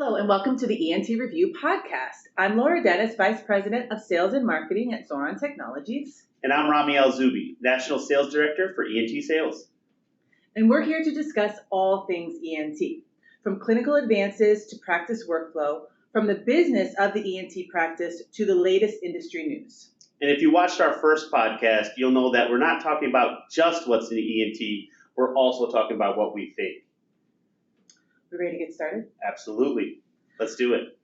Hello and welcome to the ENT Review podcast. I'm Laura Dennis, Vice President of Sales and Marketing at Xoran Technologies. And I'm Rami Al-Zubi, National Sales Director for ENT Sales. And we're here to discuss all things ENT, from clinical advances to practice workflow, from the business of the ENT practice to the latest industry news. And if you watched our first podcast, you'll know that we're not talking about just what's in the ENT, we're also talking about what we think. We ready to get started? Absolutely. Let's do it.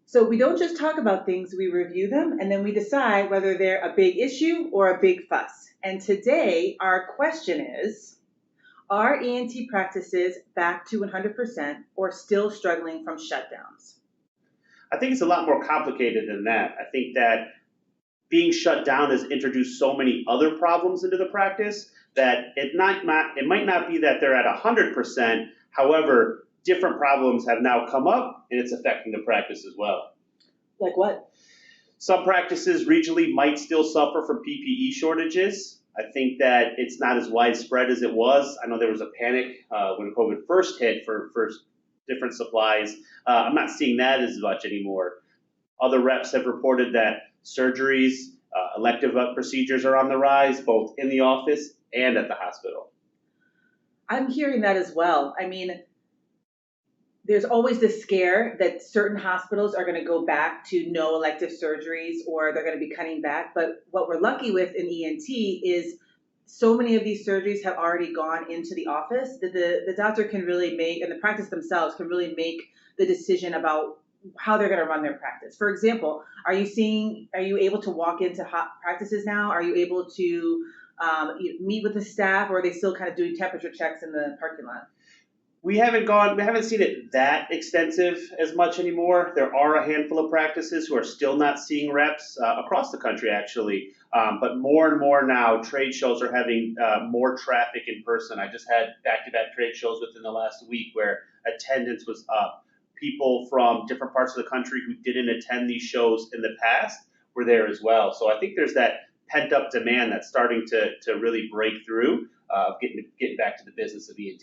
So we don't just talk about things, we review them, and then we decide whether they're a big issue or a big fuss. And today, our question is, are ENT practices back to 100% or still struggling from shutdowns? I think it's a lot more complicated than that. I think that being shut down has introduced so many other problems into the practice that it might not be that they're at 100%. However, different problems have now come up, and it's affecting the practice as well. Like what? Some practices regionally might still suffer from PPE shortages. I think that it's not as widespread as it was. I know there was a panic when COVID first hit for different supplies. I'm not seeing that as much anymore. Other reps have reported that surgeries, elective procedures are on the rise, both in the office and at the hospital. I'm hearing that as well. I mean, there's always this scare that certain hospitals are going to go back to no elective surgeries or they're going to be cutting back. But what we're lucky with in ENT is so many of these surgeries have already gone into the office that the doctor can really make, and the practice themselves can really make the decision about how they're going to run their practice. For example, are you able to walk into practices now? Are you able to meet with the staff, or are they still kind of doing temperature checks in the parking lot? We haven't seen it that extensive as much anymore. There are a handful of practices who are still not seeing reps across the country, actually. But more and more now, trade shows are having more traffic in person. I just had back-to-back trade shows within the last week where attendance was up. People from different parts of the country who didn't attend these shows in the past were there as well. So I think there's that pent-up demand that's starting to really break through, getting back to the business of ENT.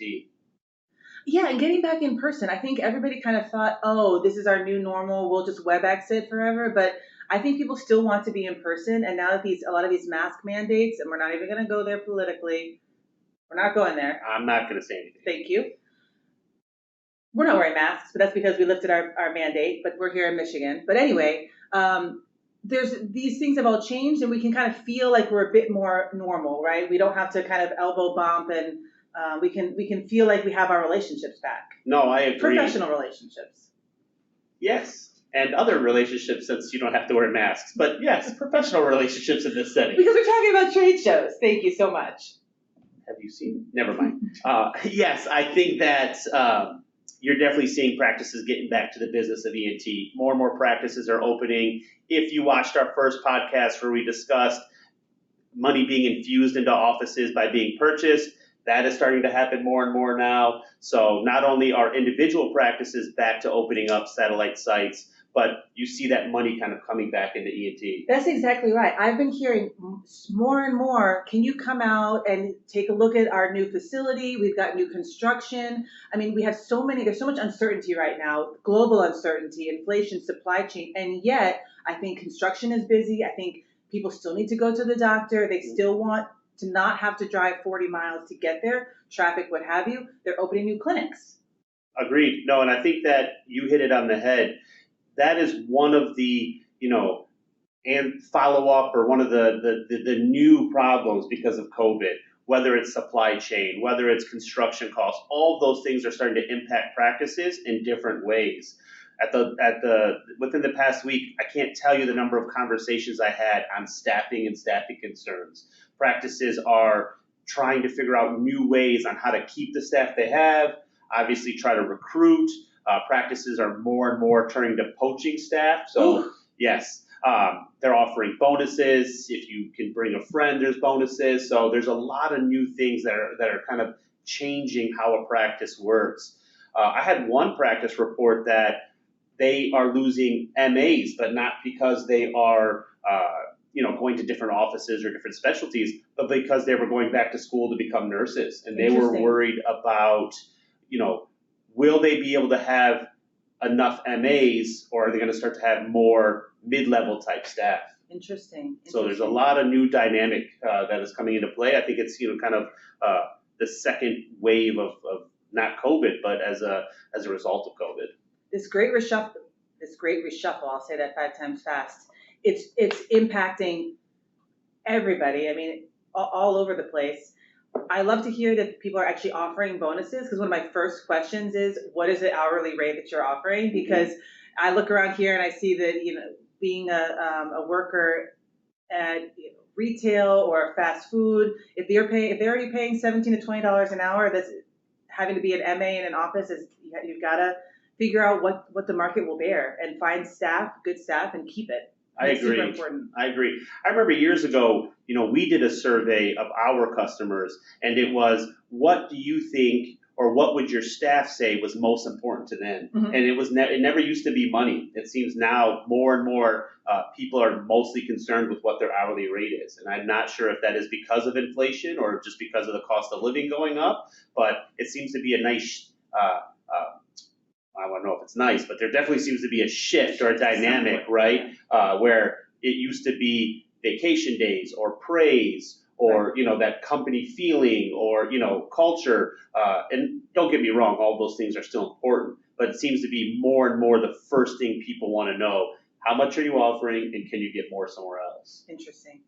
Yeah, and getting back in person. I think everybody kind of thought, oh, this is our new normal. We'll just WebEx it forever. But I think people still want to be in person. And now that a lot of these mask mandates, and we're not even going to go there politically. We're not going there. I'm not going to say anything. Thank you. We're not wearing masks, but that's because we lifted our mandate. But we're here in Michigan. But anyway, there's these things have all changed, and we can kind of feel like we're a bit more normal, right? We don't have to kind of elbow bump and we can feel like we have our relationships back. No, I agree. Professional relationships. Yes, and other relationships since you don't have to wear masks. But yes, professional relationships in this setting. Because we're talking about trade shows. Thank you so much. Have you seen? Never mind. Yes, I think that you're definitely seeing practices getting back to the business of ENT. More and more practices are opening. If you watched our first podcast where we discussed money being infused into offices by being purchased, that is starting to happen more and more now. So not only are individual practices back to opening up satellite sites, but you see that money kind of coming back into ENT. That's exactly right. I've been hearing more and more, can you come out and take a look at our new facility? We've got new construction. I mean, there's so much uncertainty right now, global uncertainty, inflation, supply chain, and yet I think construction is busy. I think people still need to go to the doctor. They still want to not have to drive 40 miles to get there, traffic, what have you. They're opening new clinics. Agreed. No, and I think that you hit it on the head. That is one of the, and follow-up or one of the new problems because of COVID, whether it's supply chain, whether it's construction costs, all of those things are starting to impact practices in different ways. Within the past week, I can't tell you the number of conversations I had on staffing and staffing concerns. Practices are trying to figure out new ways on how to keep the staff they have, obviously try to recruit. Practices are more and more turning to poaching staff. So yes, they're offering bonuses. If you can bring a friend, there's bonuses. So there's a lot of new things that are kind of changing how a practice works. I had one practice report that they are losing MAs, but not because they are going to different offices or different specialties, but because they were going back to school to become nurses. And they were worried about, will they be able to have enough MAs, or are they going to start to have more mid-level type staff? Interesting. So there's a lot of new dynamic that is coming into play. I think it's kind of the second wave of not COVID, but as a result of COVID. This great reshuffle. I'll say that 5 times fast. It's impacting everybody. I mean, all over the place. I love to hear that people are actually offering bonuses, because one of my first questions is, what is the hourly rate that you're offering? Because I look around here and I see that, being a worker at retail or fast food, if they're already paying $17 to $20 an hour, that's having to be an MA in an office, you've got to figure out what the market will bear and find good staff, and keep it. I agree. Super important. I agree. I remember years ago, we did a survey of our customers, and it was, what do you think, or what would your staff say was most important to them? Mm-hmm. And it never used to be money. It seems now more and more people are mostly concerned with what their hourly rate is. And I'm not sure if that is because of inflation or just because of the cost of living going up, but it seems to be a nice, I don't know if it's nice, but there definitely seems to be a shift or a dynamic, right? Where it used to be vacation days or praise, or that company feeling, or culture. And don't get me wrong, all those things are still important, but it seems to be more and more the first thing people want to know. How much are you offering, and can you get more somewhere else? Interesting.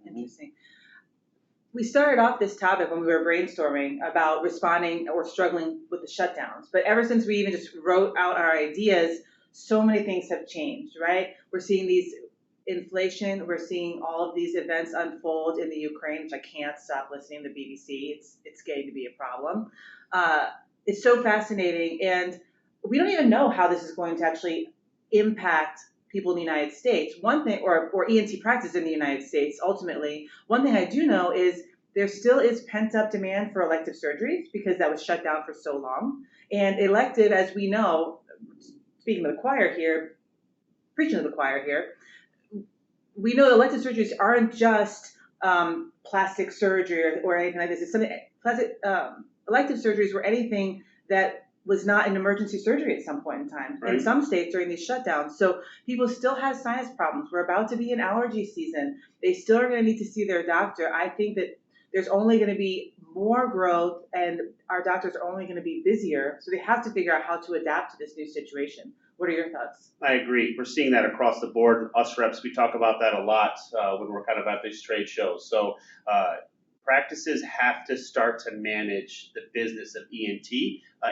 We started off this topic when we were brainstorming about responding or struggling with the shutdowns. But ever since we even just wrote out our ideas, so many things have changed, right? We're seeing these inflation. We're seeing all of these events unfold in the Ukraine, which I can't stop listening to BBC. It's getting to be a problem. It's so fascinating. And we don't even know how this is going to actually impact people in the United States. One thing, or ENT practice in the United States, ultimately, one thing I do know is there still is pent-up demand for elective surgeries, because that was shut down for so long. And elective, as we know, speaking of the choir here, preaching to the choir here, we know that elective surgeries aren't just plastic surgery or anything like this. It's something, elective surgeries were anything that was not an emergency surgery at some point in time. Right. In some states during these shutdowns. So people still have sinus problems. We're about to be in allergy season. They still are going to need to see their doctor. I think that there's only going to be more growth, and our doctors are only going to be busier. So they have to figure out how to adapt to this new situation. What are your thoughts? I agree. We're seeing that across the board. Us reps, we talk about that a lot when we're kind of at these trade shows. So practices have to start to manage the business of ENT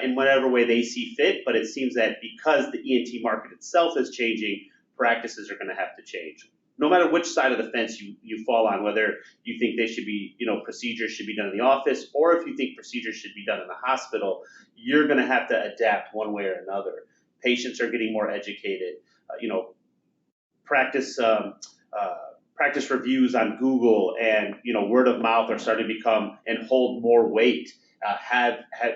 in whatever way they see fit, but it seems that because the ENT market itself is changing, practices are going to have to change. No matter which side of the fence you fall on, whether you think they should be, procedures should be done in the office, or if you think procedures should be done in the hospital, you're going to have to adapt one way or another. Patients are getting more educated. Practice reviews on Google and word of mouth are starting to become and hold more weight.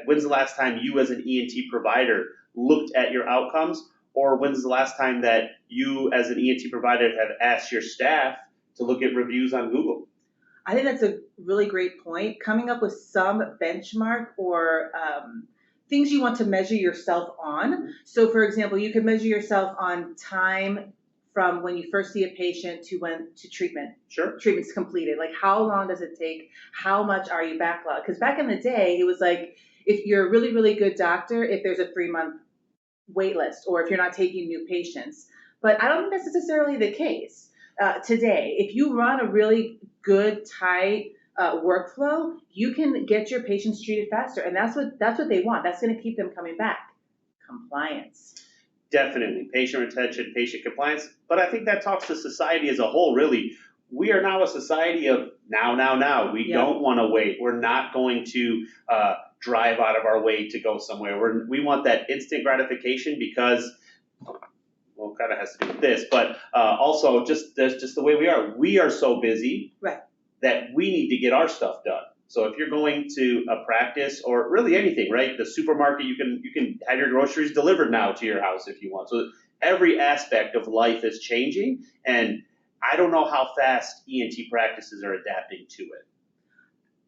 When's the last time you as an ENT provider looked at your outcomes, or when's the last time that you as an ENT provider have asked your staff to look at reviews on Google? I think that's a really great point. Coming up with some benchmark or things you want to measure yourself on. So for example, you could measure yourself on time from when you first see a patient to treatment. Sure. Treatment's completed. Like, how long does it take? How much are you backlogged? Because back in the day, it was like, if you're a really, really good doctor, if there's a 3-month wait list, or if you're not taking new patients. But I don't think that's necessarily the case today. If you run a really good, tight workflow, you can get your patients treated faster. And that's what they want. That's going to keep them coming back. Compliance. Definitely. Patient retention, patient compliance. But I think that talks to society as a whole, really. We are now a society of now. We don't want to wait. We're not going to drive out of our way to go somewhere. We want that instant gratification because, well, it kind of has to do with this, but also just the way we are. We are so busy that we need to get our stuff done. So if you're going to a practice or really anything, right? The supermarket, you can have your groceries delivered now to your house if you want. So every aspect of life is changing, and I don't know how fast ENT practices are adapting to it.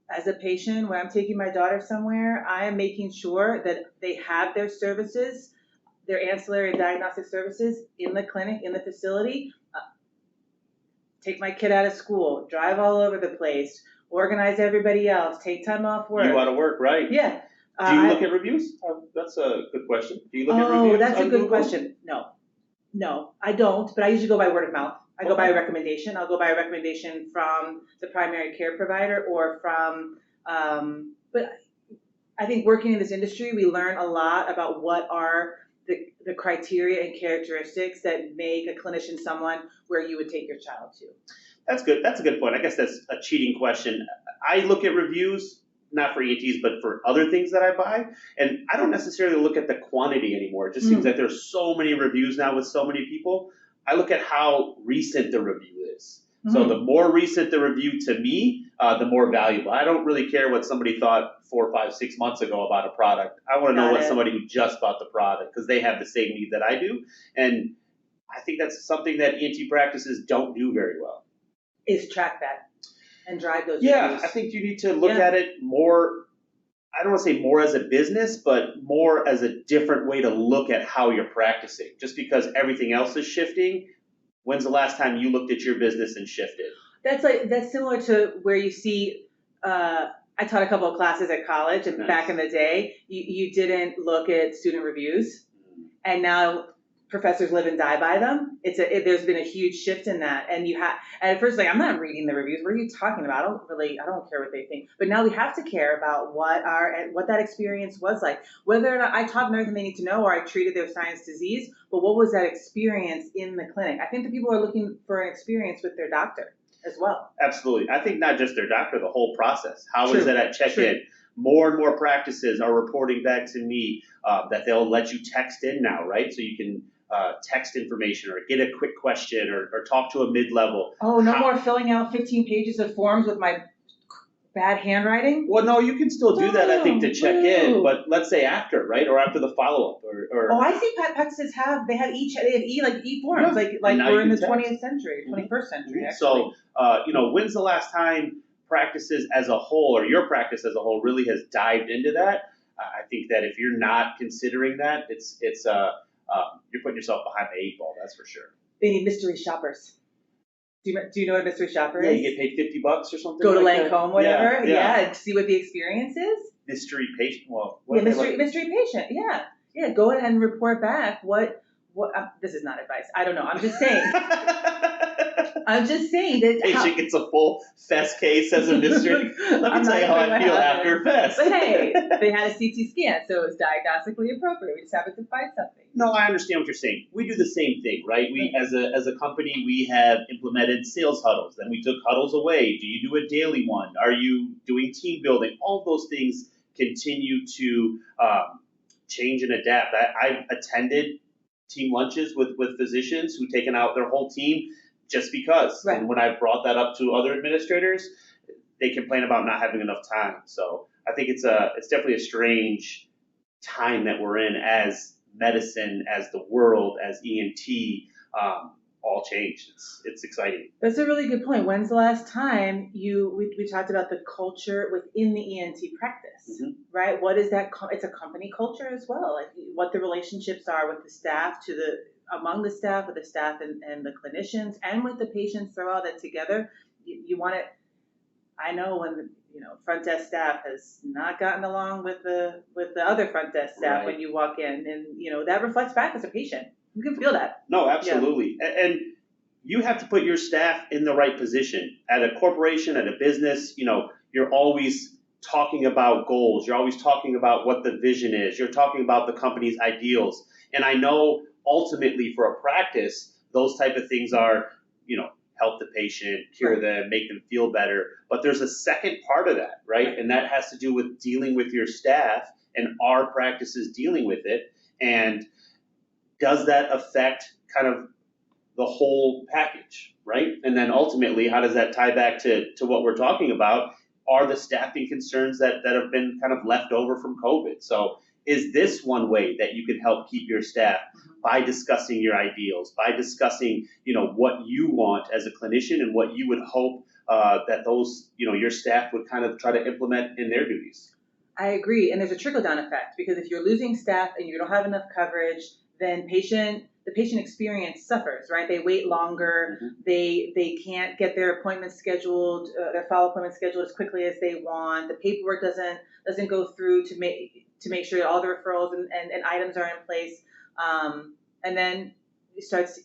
As a patient, when I'm taking my daughter somewhere, I am making sure that they have their services their ancillary and diagnostic services in the clinic, in the facility. Take my kid out of school, drive all over the place, organize everybody else, take time off work. You out of work, right? Yeah. Do you look at reviews? That's a good question. Do you look at reviews? Oh, that's a good Google? question. No, I don't, but I usually go by word of mouth. I go by a recommendation. I'll go by a recommendation from the primary care provider or from, but I think working in this industry, we learn a lot about what are the criteria and characteristics that make a clinician someone where you would take your child to. That's good. That's a good point. I guess that's a cheating question. I look at reviews, not for ENTs, but for other things that I buy. And I don't necessarily look at the quantity anymore. It just seems like there's so many reviews now with so many people. I look at how recent the review is. So the more recent the review to me, the more valuable. I don't really care what somebody thought 4, 5, 6 months ago about a product. I want to know what somebody who just bought the product, because they have the same need that I do. And I think that's something that ENT practices don't do very well. Is track that and drive those Yeah, reviews. I think you need to look at it more, I don't want to say more as a business, but more as a different way to look at how you're practicing. Just because everything else is shifting, when's the last time you looked at your business and shifted? That's similar to where you see, I taught a couple of classes at college, and back in the day, you didn't look at student reviews, and now professors live and die by them. There's been a huge shift in that, and at first, like, I'm not reading the reviews. What are you talking about? I don't care what they think. But now we have to care about what that experience was like. Whether or not I taught them everything they need to know, or I treated their sinus disease, but what was that experience in the clinic? I think that people are looking for an experience with their doctor as well. Absolutely. I think not just their doctor, the whole process. How is it at check-in? More and more practices are reporting back to me that they'll let you text in now, right? So you can text information or get a quick question or talk to a mid-level. Oh, no more filling out 15 pages of forms with my bad handwriting? Well, no, you can still do that, I think, to check in, but let's say after, right? Or after the follow-up. Oh, I see practices have e-forms, like we're in the 20th century, 21st century, actually. So, when's the last time practices as a whole, or your practice as a whole, really has dived into that? I think that if you're not considering that, it's you're putting yourself behind the 8 ball, that's for sure. They need mystery shoppers. Do you know what a mystery shopper is? Yeah, you get paid $50 or something. Go to like Lancome, whatever. Yeah, and see what the experience is. Mystery patient. Well, mystery patient. Yeah. Go ahead and report back. What? This is not advice. I don't know. I'm just saying. that patient gets a full FES case as a mystery. Let me tell you how I feel after FES. But hey, they had a CT scan, so it was diagnostically appropriate. We just happened to find something. No, I understand what you're saying. We do the same thing, right? We, as a company, we have implemented sales huddles. Then we took huddles away. Do you do a daily one? Are you doing team building? All of those things continue to change and adapt. I've attended team lunches with physicians who've taken out their whole team just because. Right. And when I brought that up to other administrators, they complain about not having enough time. So I think it's definitely a strange time that we're in as medicine, as the world, as ENT, all changed. It's exciting. That's a really good point. When's the last time we talked about the culture within the ENT practice, right? What is that? It's a company culture as well. Like what the relationships are with the staff, among the staff, with the staff and the clinicians, and with the patients. Throw all that together. You want it. I know when front desk staff has not gotten along with the other front desk staff when you walk in, and that reflects back as a patient. You can feel that. No, absolutely. Yeah. And you have to put your staff in the right position. At a corporation, at a business, you're always talking about goals. You're always talking about what the vision is. You're talking about the company's ideals. And I know ultimately for a practice, those type of things are, help the patient, cure them, make them feel better. But there's a second part of that, right? And that has to do with dealing with your staff and our practices dealing with it. And does that affect kind of the whole package, right? And then ultimately, how does that tie back to what we're talking about? Are the staffing concerns that have been kind of left over from COVID? So is this one way that you can help keep your staff by discussing your ideals, by discussing, what you want as a clinician and what you would hope that those, your staff would kind of try to implement in their duties? I agree. And there's a trickle-down effect, because if you're losing staff and you don't have enough coverage, then the patient experience suffers, right? They wait longer. Mhm. They can't get their appointments scheduled, their follow appointments scheduled as quickly as they want. The paperwork doesn't go through to make sure that all the referrals and items are in place. And then it starts.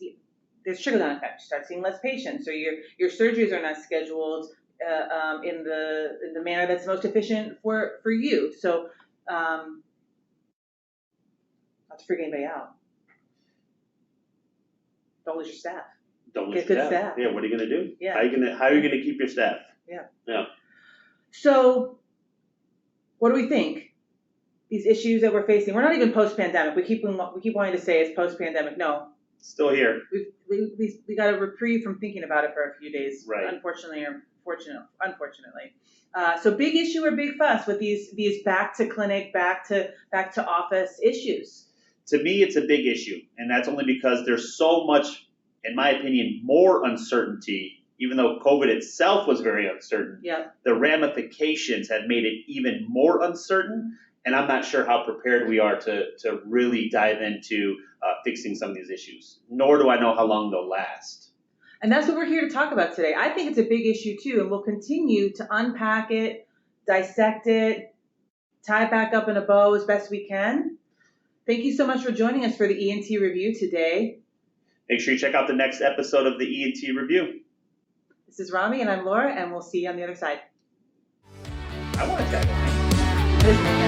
There's trickle-down effect. You start seeing less patients, or your surgeries are not scheduled in the manner that's most efficient for you. So, not to freak anybody out. Don't lose your staff. Don't lose Get good your staff. Yeah, what are you gonna do? Yeah. How are you gonna keep your staff? Yeah. Yeah. So, what do we think? These issues that we're facing. We're not even post-pandemic. We keep wanting to say it's post-pandemic. No, Still here. we got a reprieve from thinking about it for a few days. Right. Unfortunately. So big issue or big fuss with these back to clinic, back to office issues. To me, it's a big issue, and that's only because there's so much, in my opinion, more uncertainty. Even though COVID itself was very uncertain, Yeah. the ramifications have made it even more uncertain, and I'm not sure how prepared we are to really dive into fixing some of these issues, nor do I know how long they'll last. And that's what we're here to talk about today. I think it's a big issue too, and we'll continue to unpack it, dissect it, tie it back up in a bow as best we can. Thank you so much for joining us for the ENT review today. Make sure you check out the next episode of the ENT review. This is Rami, and I'm Laura, and we'll see you on the other side. I want to tag.